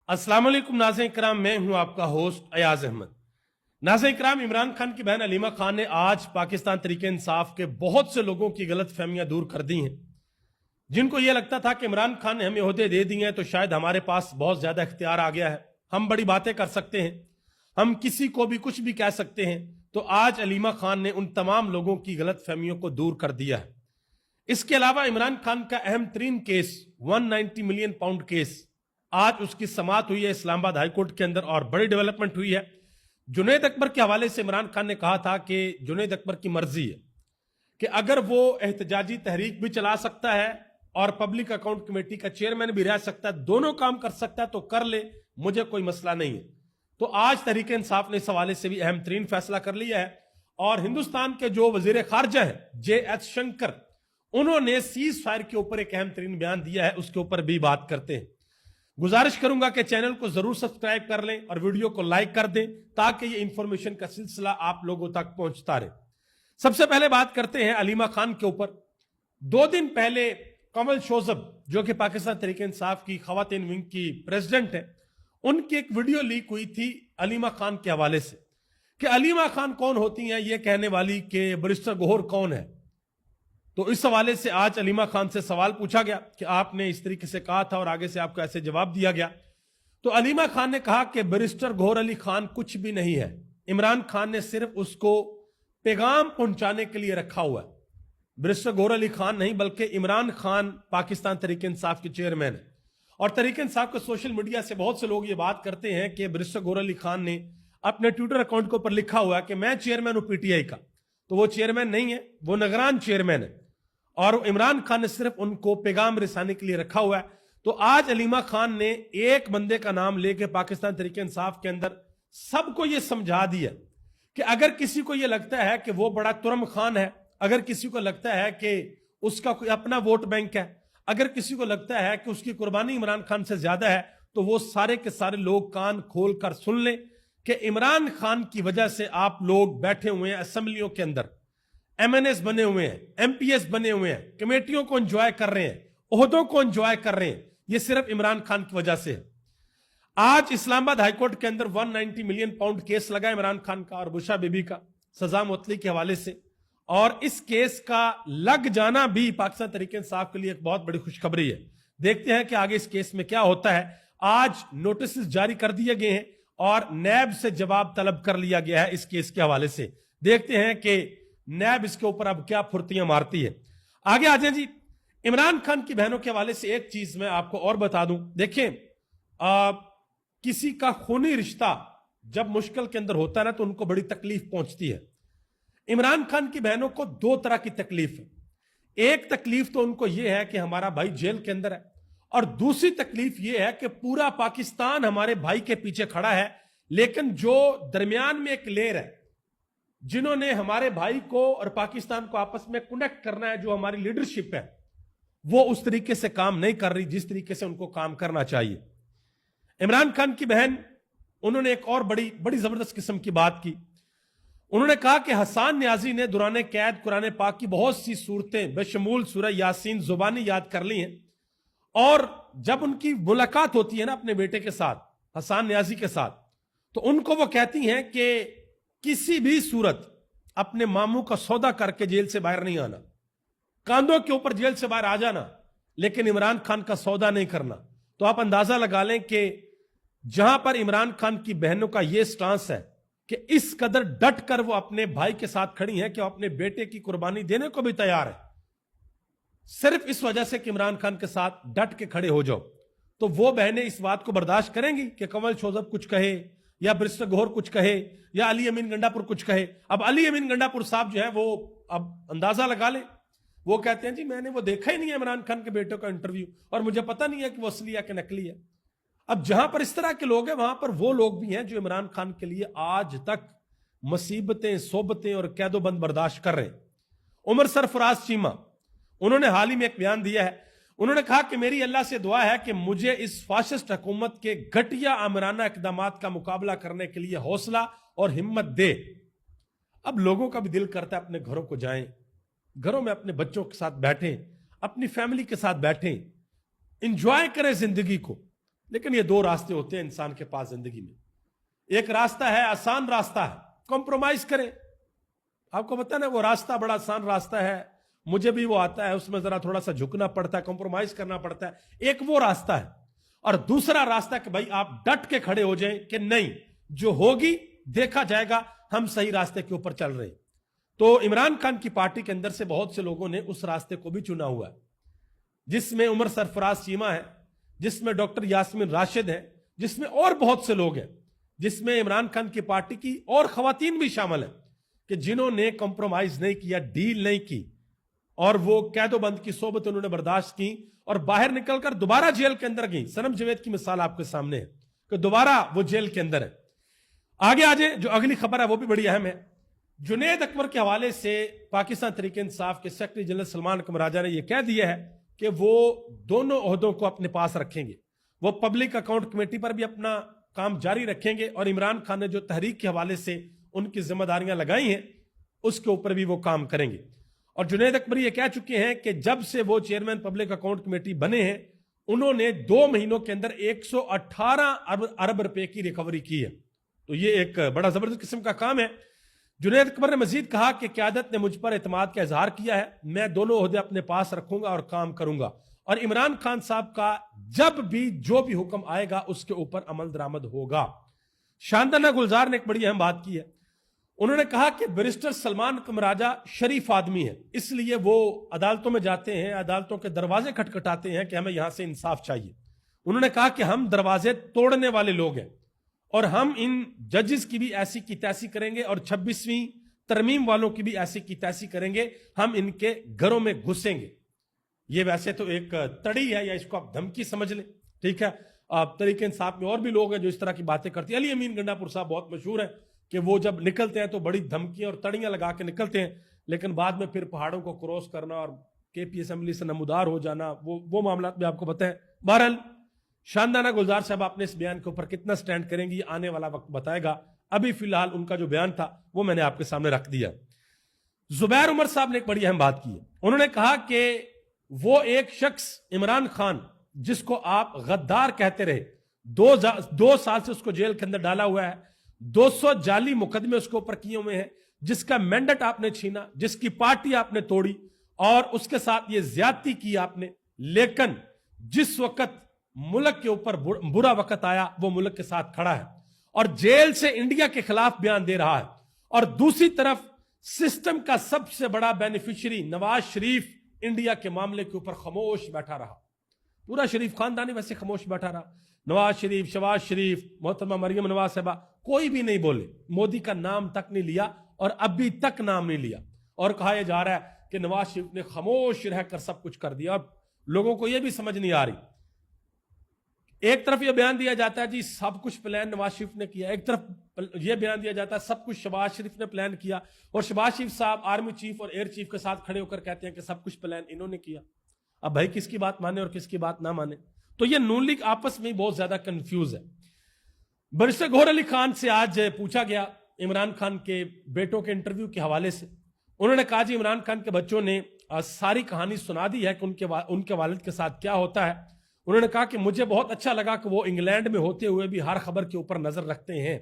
अस्सलाम वालेकुम नाज़रीन इकराम, मैं हूं आपका होस्ट अयाज अहमद। नाज़रीन इकराम, इमरान खान की बहन अलीमा खान ने आज पाकिस्तान तरीके इंसाफ के बहुत से लोगों की गलत फहमियां दूर कर दी हैं, जिनको यह लगता था कि इमरान खान ने हमें ओहदे दे दिए हैं तो शायद हमारे पास बहुत ज्यादा इख्तियार आ गया है, हम बड़ी बातें कर सकते हैं, हम किसी को भी कुछ भी कह सकते हैं। तो आज अलीमा खान ने उन तमाम लोगों की गलत फहमियों को दूर कर दिया है। इसके अलावा इमरान खान का अहम तरीन केस 190 मिलियन पाउंड केस, आज उसकी समाअत हुई है इस्लामाबाद हाईकोर्ट के अंदर और बड़ी डेवलपमेंट हुई है। जुनैद अकबर के हवाले से इमरान खान ने कहा था कि जुनैद अकबर की मर्जी है कि अगर वो एहतजाजी तहरीक भी चला सकता है और पब्लिक अकाउंट कमेटी का चेयरमैन भी रह सकता है, दोनों काम कर सकता है तो कर ले, मुझे कोई मसला नहीं है। तो आज तहरीक इंसाफ ने इस हवाले से भी अहम तरीन फैसला कर लिया है और हिंदुस्तान के जो वजीर खारजा है JH शंकर, उन्होंने सीज फायर के ऊपर एक अहम तरीन बयान दिया है, उसके ऊपर भी बात करते हैं। गुजारिश करूंगा कि चैनल को जरूर सब्सक्राइब कर लें और वीडियो को लाइक कर दें ताकि ये इंफॉर्मेशन का सिलसिला आप लोगों तक पहुंचता रहे। सबसे पहले बात करते हैं अलीमा खान के ऊपर। 2 दिन पहले कमल शोजब, जो कि पाकिस्तान तहरीक इंसाफ की खवातीन विंग की प्रेसिडेंट है, उनकी एक वीडियो लीक हुई थी अलीमा खान के हवाले से कि अलीमा खान कौन होती हैं, ये कहने वाली कि बैरिस्टर गौहर कौन है। तो इस हवाले से आज अलीमा खान से सवाल पूछा गया कि आपने इस तरीके से कहा था और आगे से आपको ऐसे जवाब दिया गया। तो अलीमा खान ने कहा कि बैरिस्टर गौहर अली खान कुछ भी नहीं है, इमरान खान ने सिर्फ उसको पैगाम पहुंचाने के लिए रखा हुआ है। बैरिस्टर गौहर अली खान नहीं बल्कि इमरान खान पाकिस्तान तहरीक इंसाफ के चेयरमैन है और तहरीक इंसाफ के सोशल मीडिया से बहुत से लोग ये बात करते हैं कि बैरिस्टर गौहर अली खान ने अपने ट्विटर अकाउंट के ऊपर लिखा हुआ है कि मैं चेयरमैन हूं PTI का। तो वो चेयरमैन नहीं है, वो निगरान चेयरमैन है और इमरान खान ने सिर्फ उनको पैगाम रिसाने के लिए रखा हुआ है। तो आज अलीमा खान ने एक बंदे का नाम लेके पाकिस्तान तहरीक इंसाफ के अंदर सबको यह समझा दिया कि अगर किसी को यह लगता है कि वो बड़ा तुरम खान है, अगर किसी को लगता है कि उसका कोई अपना वोट बैंक है, अगर किसी को लगता है कि उसकी कुर्बानी इमरान खान से ज्यादा है, तो वो सारे के सारे लोग कान खोल कर सुन लें कि इमरान खान की वजह से आप लोग बैठे हुए हैं असेंबलियों के अंदर, MNS बने हुए हैं, MPS बने हुए हैं, कमेटियों को एंजॉय कर रहे हैं, ओहदों को एंजॉय कर रहे हैं, ये सिर्फ इमरान खान की वजह से है। आज इस्लामाबाद हाईकोर्ट के अंदर 190 मिलियन पाउंड केस लगा इमरान खान का और बुशा बीबी का सजा मुअत्तली के हवाले से, और इस केस का लग जाना भी पाकिस्तान तहरीक इंसाफ के लिए एक बहुत बड़ी खुशखबरी है। देखते हैं कि आगे इस केस में क्या होता है। आज नोटिस जारी कर दिए गए हैं और नैब से जवाब तलब कर लिया गया है इस केस के हवाले से। देखते हैं कि नैब इसके ऊपर अब क्या फुर्तियां मारती है। आगे आ जाए जी, इमरान खान की बहनों के हवाले से एक चीज मैं आपको और बता दूं। देखें, किसी का खूनी रिश्ता जब मुश्किल के अंदर होता है ना तो उनको बड़ी तकलीफ पहुंचती है। इमरान खान की बहनों को 2 तरह की तकलीफ है। एक तकलीफ तो उनको यह है कि हमारा भाई जेल के अंदर है, और दूसरी तकलीफ यह है कि पूरा पाकिस्तान हमारे भाई के पीछे खड़ा है, लेकिन जो दरमियान में एक लेयर है जिन्होंने हमारे भाई को और पाकिस्तान को आपस में कनेक्ट करना है, जो हमारी लीडरशिप है, वो उस तरीके से काम नहीं कर रही जिस तरीके से उनको काम करना चाहिए। इमरान खान की बहन, उन्होंने एक और बड़ी बड़ी जबरदस्त किस्म की बात की। उन्होंने कहा कि हसन न्याजी ने दौरान कैद कुरान पाक की बहुत सी सूरतें बेशमूल सूरह यासीन जुबानी याद कर ली हैं, और जब उनकी मुलाकात होती है ना अपने बेटे के साथ, हसन न्याजी के साथ, तो उनको वो कहती हैं कि किसी भी सूरत अपने मामू का सौदा करके जेल से बाहर नहीं आना, कांधों के ऊपर जेल से बाहर आ जाना, लेकिन इमरान खान का सौदा नहीं करना। तो आप अंदाजा लगा लें कि जहां पर इमरान खान की बहनों का यह स्टांस है कि इस कदर डट कर वो अपने भाई के साथ खड़ी हैं कि वो अपने बेटे की कुर्बानी देने को भी तैयार है, सिर्फ इस वजह से कि इमरान खान के साथ डट के खड़े हो जाओ। तो वो बहनें इस बात को बर्दाश्त करेंगी कि कमल शोजब कुछ कहे या बैरिस्टर गौहर कुछ कहे या अली अमीन गंडापुर कुछ कहे। अब अली अमीन गंडापुर साहब जो है वो, अब अंदाजा लगा ले, वो कहते हैं जी मैंने वो देखा ही नहीं है इमरान खान के बेटे का इंटरव्यू, और मुझे पता नहीं है कि वो असली है कि नकली है। अब जहां पर इस तरह के लोग हैं, वहां पर वो लोग भी हैं जो इमरान खान के लिए आज तक मुसीबतें, सोबतें और कैदोबंद बर्दाश्त कर रहे हैं। उमर सरफराज चीमा, उन्होंने हाल ही में एक बयान दिया है। उन्होंने कहा कि मेरी अल्लाह से दुआ है कि मुझे इस फाशिस्ट हुकूमत के घटिया आमराना इकदामात का मुकाबला करने के लिए हौसला और हिम्मत दे। अब लोगों का भी दिल करता है अपने घरों को जाएं, घरों में अपने बच्चों के साथ बैठें, अपनी फैमिली के साथ बैठें, इंजॉय करें जिंदगी को, लेकिन ये दो रास्ते होते हैं इंसान के पास जिंदगी में। एक रास्ता है, आसान रास्ता है, कॉम्प्रोमाइज करें। आपको पता है ना, वो रास्ता बड़ा आसान रास्ता है, मुझे भी वो आता है, उसमें जरा थोड़ा सा झुकना पड़ता है, कॉम्प्रोमाइज करना पड़ता है। एक वो रास्ता है, और दूसरा रास्ता कि भाई आप डट के खड़े हो जाएं कि नहीं, जो होगी देखा जाएगा, हम सही रास्ते के ऊपर चल रहे हैं। तो इमरान खान की पार्टी के अंदर से बहुत से लोगों ने उस रास्ते को भी चुना हुआ है, जिसमें उमर सरफराज चीमा है, जिसमें डॉक्टर यास्मीन राशिद है, जिसमें और बहुत से लोग हैं, जिसमें इमरान खान की पार्टी की और खवातीन भी शामिल है, कि जिन्होंने कॉम्प्रोमाइज नहीं किया, डील नहीं की, और वो कैदोबंद की सोबत उन्होंने बर्दाश्त की और बाहर निकलकर दोबारा जेल के अंदर गई। सनम जवेद की मिसाल आपके सामने है कि दोबारा वो जेल के अंदर है। आगे आजे जो अगली खबर है वो भी बड़ी अहम है। जुनैद अकबर के हवाले से पाकिस्तान तहरीक इंसाफ के सेक्रेटरी जनरल सलमान कमराजा ने यह कह दिया है कि वो दोनों ओहदों को अपने पास रखेंगे। वो पब्लिक अकाउंट कमेटी पर भी अपना काम जारी रखेंगे और इमरान खान ने जो तहरीक के हवाले से उनकी जिम्मेदारियां लगाई हैं उसके ऊपर भी वो काम करेंगे। और जुनैद अकबर ये कह चुके हैं कि जब से वो चेयरमैन पब्लिक अकाउंट कमेटी बने हैं, उन्होंने 2 महीनों के अंदर 118 अरब रुपए की रिकवरी की है। तो ये एक बड़ा जबरदस्त किस्म का काम है। जुनैद अकबर ने मजीद कहा कि क़यादत ने मुझ पर एतमाद का इजहार किया है, मैं दोनों ओहदे अपने पास रखूंगा और काम करूंगा, और इमरान खान साहब का जब भी जो भी हुक्म आएगा उसके ऊपर अमल दरामद होगा। शानदाना गुलजार ने एक बड़ी अहम बात की है। उन्होंने कहा कि बैरिस्टर सलमान कमराजा शरीफ आदमी है, इसलिए वो अदालतों में जाते हैं, अदालतों के दरवाजे खटखटाते हैं कि हमें यहां से इंसाफ चाहिए। उन्होंने कहा कि हम दरवाजे तोड़ने वाले लोग हैं और हम इन जजेस की भी ऐसी की तैसी करेंगे और 26वीं तरमीम वालों की भी ऐसी की तैसी करेंगे, हम इनके घरों में घुसेंगे। ये वैसे तो एक तड़ी है, या इसको आप धमकी समझ लें, ठीक है। तहरीक इंसाफ में और भी लोग हैं जो इस तरह की बातें करते हैं। अली अमीन गंडापुर साहब बहुत मशहूर है कि वो जब निकलते हैं तो बड़ी धमकियां और तड़ियां लगा के निकलते हैं, लेकिन बाद में फिर पहाड़ों को क्रॉस करना और केपी असेंबली से नमूदार हो जाना, वो मामला भी आपको पता है। बहरहाल शानदाना गुलजार साहब आपने इस बयान के ऊपर कितना स्टैंड करेंगी आने वाला वक्त बताएगा। अभी फिलहाल उनका जो बयान था वो मैंने आपके सामने रख दिया। जुबैर उमर साहब ने एक बड़ी अहम बात की है। उन्होंने कहा कि वो एक शख्स इमरान खान, जिसको आप गद्दार कहते रहे, 2 साल से उसको जेल के अंदर डाला हुआ है, 200 जाली मुकदमे उसके ऊपर किए हुए हैं, जिसका मैंडेट आपने छीना, जिसकी पार्टी आपने तोड़ी और उसके साथ ये ज्यादती की आपने। लेकिन जिस वक्त मुल्क के ऊपर बुरा वक्त आया वो मुल्क के साथ खड़ा है और जेल से इंडिया के खिलाफ बयान दे रहा है। और दूसरी तरफ सिस्टम का सबसे बड़ा बेनिफिशियरी नवाज शरीफ इंडिया के मामले के ऊपर खामोश बैठा रहा। पूरा शरीफ खानदान वैसे खामोश बैठा रहा। नवाज शरीफ, शहबाज शरीफ, मोहतरमा मरियम नवाज साहबा, कोई भी नहीं बोले, मोदी का नाम तक नहीं लिया और अभी तक नाम नहीं लिया। और कहा यह जा रहा है कि नवाज शरीफ ने खामोश रहकर सब कुछ कर दिया। और लोगों को यह भी समझ नहीं आ रही, एक तरफ यह बयान दिया जाता है जी सब कुछ प्लान नवाज शरीफ ने किया, एक तरफ यह बयान दिया जाता है सब कुछ शहबाज शरीफ ने प्लान किया, और शहबाज शरीफ साहब आर्मी चीफ और एयर चीफ के साथ खड़े होकर कहते हैं कि सब कुछ प्लान इन्होंने किया। अब भाई किसकी बात माने और किसकी बात ना माने? तो यह नून लीग आपस में बहुत ज्यादा कंफ्यूज है। बैरिस्टर गौहर अली खान से आज पूछा गया इमरान खान के बेटों के इंटरव्यू के हवाले से। उन्होंने कहा जी इमरान खान के बच्चों ने सारी कहानी सुना दी है कि उनके वालिद के साथ क्या होता है। उन्होंने कहा कि मुझे बहुत अच्छा लगा कि वो इंग्लैंड में होते हुए भी हर खबर के ऊपर नजर रखते हैं,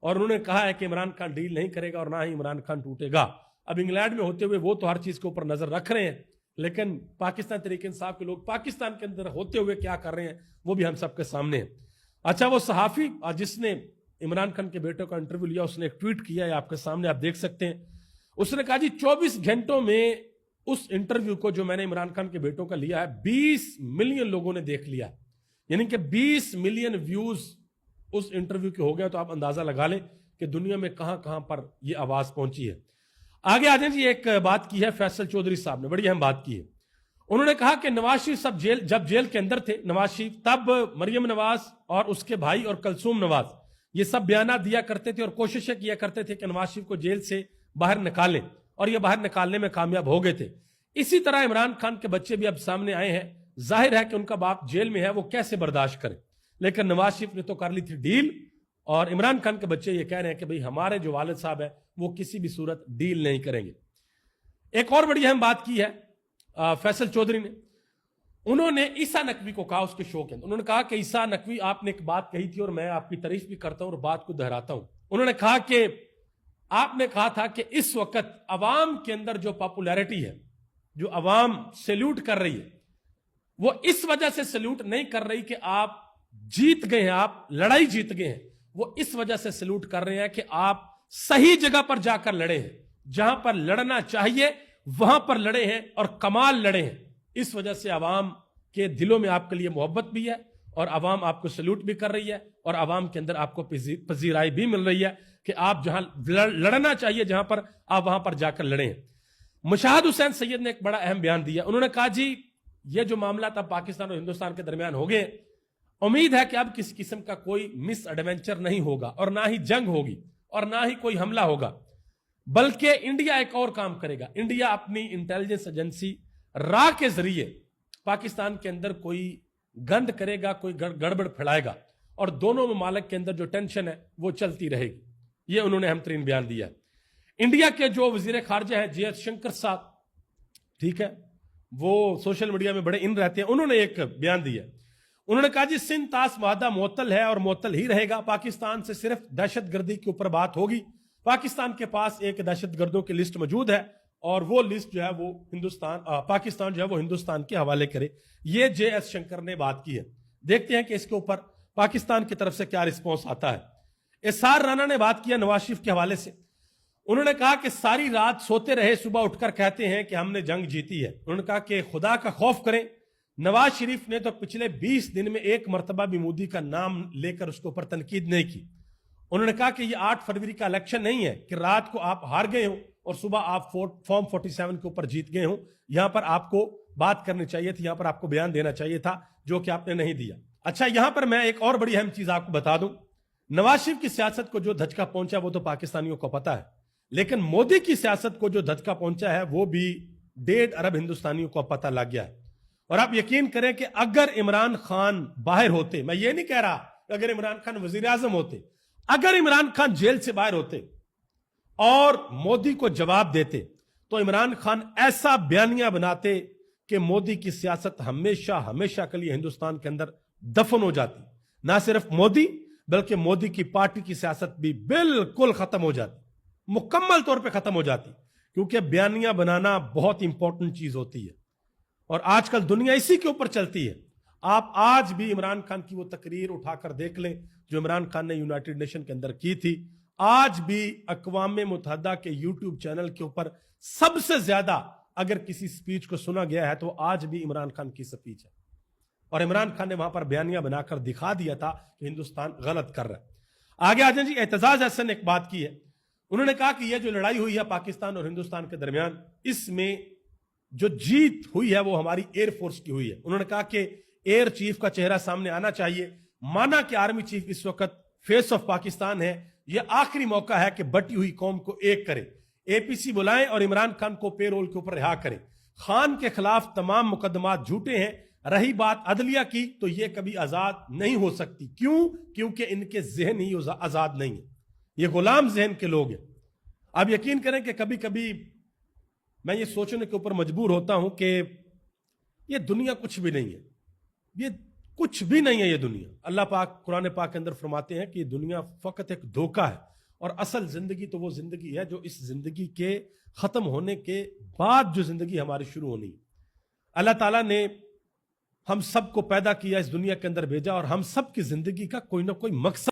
और उन्होंने कहा है कि इमरान खान डील नहीं करेगा और ना ही इमरान खान टूटेगा। अब इंग्लैंड में होते हुए वो तो हर चीज के ऊपर नजर रख रहे हैं, लेकिन पाकिस्तान तहरीक इंसाफ के लोग पाकिस्तान के अंदर होते हुए क्या कर रहे हैं वो भी हम सबके सामने है। अच्छा, वो सहाफी जिसने इमरान खान के बेटों का इंटरव्यू लिया, उसने एक ट्वीट किया है आपके सामने, आप देख सकते हैं। उसने कहा जी 24 घंटों में उस इंटरव्यू को जो मैंने इमरान खान के बेटों का लिया है 20 मिलियन लोगों ने देख लिया, यानी कि 20 मिलियन व्यूज उस इंटरव्यू के हो गया। तो आप अंदाजा लगा लें कि दुनिया में कहां कहां पर यह आवाज पहुंची है। आगे आ जाए जी, एक बात की है फैसल चौधरी साहब ने, बड़ी अहम बात की है। उन्होंने कहा कि नवाज शरीफ सब जब जेल के अंदर थे, नवाज शरीफ तब मरियम नवाज और उसके भाई और कलसूम नवाज ये सब बयान दिया करते थे और कोशिशें किया करते थे कि नवाज शरीफ को जेल से बाहर निकालें, और ये बाहर निकालने में कामयाब हो गए थे। इसी तरह इमरान खान के बच्चे भी अब सामने आए हैं। जाहिर है कि उनका बाप जेल में है, वो कैसे बर्दाश्त करें, लेकिन नवाज शरीफ ने तो कर ली थी डील, और इमरान खान के बच्चे ये कह रहे हैं कि भाई हमारे जो वालिद साहब है वो किसी भी सूरत डील नहीं करेंगे। एक और बड़ी अहम बात की है फैसल चौधरी ने। انہوں نے عیسیٰ نقوی کو کہا اس کے شو کے اندر، انہوں نے کہا کہ عیسیٰ نقوی آپ نے ایک بات کہی تھی اور میں آپ کی تعریف بھی کرتا ہوں اور بات کو دہراتا ہوں. انہوں نے کہا کہ آپ نے کہا تھا کہ اس وقت عوام کے اندر جو پاپولیرٹی ہے، جو عوام سیلوٹ کر رہی ہے، وہ اس وجہ سے سیلوٹ نہیں کر رہی کہ آپ جیت گئے ہیں، آپ لڑائی جیت گئے ہیں. وہ اس وجہ سے سیلوٹ کر رہے ہیں کہ آپ صحیح جگہ پر جا کر لڑے ہیں، جہاں پر لڑنا چاہیے وہاں پر لڑے ہیں اور کمال لڑے ہیں. اس وجہ سے عوام کے دلوں میں آپ کے لیے محبت بھی ہے اور عوام آپ کو سیلوٹ بھی کر رہی ہے اور عوام کے اندر آپ کو پذیرائی بھی مل رہی ہے کہ آپ جہاں لڑنا چاہیے جہاں پر آپ وہاں پر جا کر لڑیں ہیں. مشاہد حسین سید نے ایک بڑا اہم بیان دیا. انہوں نے کہا جی یہ جو معاملات اب پاکستان اور ہندوستان کے درمیان ہو گئے، امید ہے کہ اب کسی قسم کا کوئی مس ایڈونچر نہیں ہوگا اور نہ ہی جنگ ہوگی اور نہ ہی کوئی حملہ ہوگا، بلکہ انڈیا ایک اور کام کرے گا. انڈیا اپنی انٹیلیجنس ایجنسی را کے ذریعے پاکستان کے اندر کوئی گند کرے گا، کوئی گڑبڑ پھیلائے گا اور دونوں ممالک کے اندر جو ٹینشن ہے وہ چلتی رہے گی. یہ انہوں نے اہم ترین بیان دیا ہے. انڈیا کے جو وزیر خارجہ ہیں جے ایس شنکر صاحب، ٹھیک ہے، وہ سوشل میڈیا میں بڑے ان رہتے ہیں، انہوں نے ایک بیان دیا. انہوں نے کہا جی سندھ طاس معاہدہ معطل ہے اور معطل ہی رہے گا. پاکستان سے صرف دہشت گردی کے اوپر بات ہوگی. پاکستان کے پاس ایک دہشت گردوں کی لسٹ موجود ہے اور وہ لسٹ جو ہے وہ پاکستان جو ہے وہ ہندوستان کے حوالے کرے. یہ جے ایس شنکر نے بات کی ہے. دیکھتے ہیں کہ اس کے اوپر پاکستان کی طرف سے کیا رسپانس آتا ہے. اسار رانا نے بات کیا نواز شریف کے حوالے سے. انہوں نے کہا کہ ساری رات سوتے رہے، صبح اٹھ کر کہتے ہیں کہ ہم نے جنگ جیتی ہے. انہوں نے کہا کہ خدا کا خوف کریں. نواز شریف نے تو پچھلے 20 دن میں ایک مرتبہ بھی مودی کا نام لے کر اس کے اوپر تنقید نہیں کی. انہوں نے کہا کہ یہ 8 فروری کا الیکشن نہیں ہے کہ رات کو آپ ہار گئے ہوں اور صبح آپ فارم 47 کے اوپر جیت گئے ہوں. یہاں پر آپ کو بات کرنی چاہیے تھی، یہاں پر آپ کو بیان دینا چاہیے تھا، جو کہ آپ نے نہیں دیا. اچھا، یہاں پر میں ایک اور بڑی اہم چیز آپ کو بتا دوں. نواز شریف کی سیاست کو جو دھچکا پہنچا وہ تو پاکستانیوں کو پتا ہے، لیکن مودی کی سیاست کو جو دھچکا پہنچا ہے وہ بھی 1.5 ارب ہندوستانیوں کو پتہ لگ گیا ہے. اور آپ یقین کریں کہ اگر عمران خان باہر ہوتے، میں یہ نہیں کہہ رہا اگر عمران خان وزیر اعظم ہوتے، اگر عمران خان جیل سے باہر ہوتے اور مودی کو جواب دیتے تو عمران خان ایسا بیانیہ بناتے کہ مودی کی سیاست ہمیشہ ہمیشہ کے لیے ہندوستان کے اندر دفن ہو جاتی. نہ صرف مودی بلکہ مودی کی پارٹی کی سیاست بھی بالکل ختم ہو جاتی، مکمل طور پہ ختم ہو جاتی، کیونکہ بیانیہ بنانا بہت امپورٹنٹ چیز ہوتی ہے اور آج کل دنیا اسی کے اوپر چلتی ہے. آپ آج بھی عمران خان کی وہ تقریر اٹھا کر دیکھ لیں جو عمران خان نے یونائٹڈ نیشن کے اندر کی تھی. آج بھی اقوام متحدہ کے یوٹیوب چینل کے اوپر سب سے زیادہ اگر کسی سپیچ کو سنا گیا ہے تو آج بھی عمران خان کی سپیچ ہے. اور عمران خان نے وہاں پر بیانیہ بنا کر دکھا دیا تھا کہ ہندوستان غلط کر رہا ہے. آگے آ جائیں جی. اعتزاز احسن نے ایک بات کی ہے. انہوں نے کہا کہ یہ جو لڑائی ہوئی ہے پاکستان اور ہندوستان کے درمیان، اس میں جو جیت ہوئی ہے وہ ہماری ایئر فورس کی ہوئی ہے. انہوں نے کہا کہ ایئر چیف کا چہرہ سامنے آنا چاہیے. مانا کہ آرمی چیف اس وقت فیس آف پاکستان ہے. یہ آخری موقع ہے کہ بٹی ہوئی قوم کو ایک کرے. اے پی سی بلائیں اور عمران خان کو پے رول کے اوپر رہا کریں. خان کے خلاف تمام مقدمات جھوٹے ہیں. رہی بات عدلیہ کی تو یہ کبھی آزاد نہیں ہو سکتی. کیوں؟ کیونکہ ان کے ذہن ہی آزاد نہیں ہے. یہ غلام ذہن کے لوگ ہیں. آپ یقین کریں کہ کبھی کبھی میں یہ سوچنے کے اوپر مجبور ہوتا ہوں کہ یہ دنیا کچھ بھی نہیں ہے. یہ کچھ بھی نہیں ہے یہ دنیا. اللہ پاک قرآن پاک کے اندر فرماتے ہیں کہ یہ دنیا فقط ایک دھوکہ ہے اور اصل زندگی تو وہ زندگی ہے جو اس زندگی کے ختم ہونے کے بعد جو زندگی ہماری شروع ہونی ہے. اللہ تعالیٰ نے ہم سب کو پیدا کیا، اس دنیا کے اندر بھیجا اور ہم سب کی زندگی کا کوئی نہ کوئی مقصد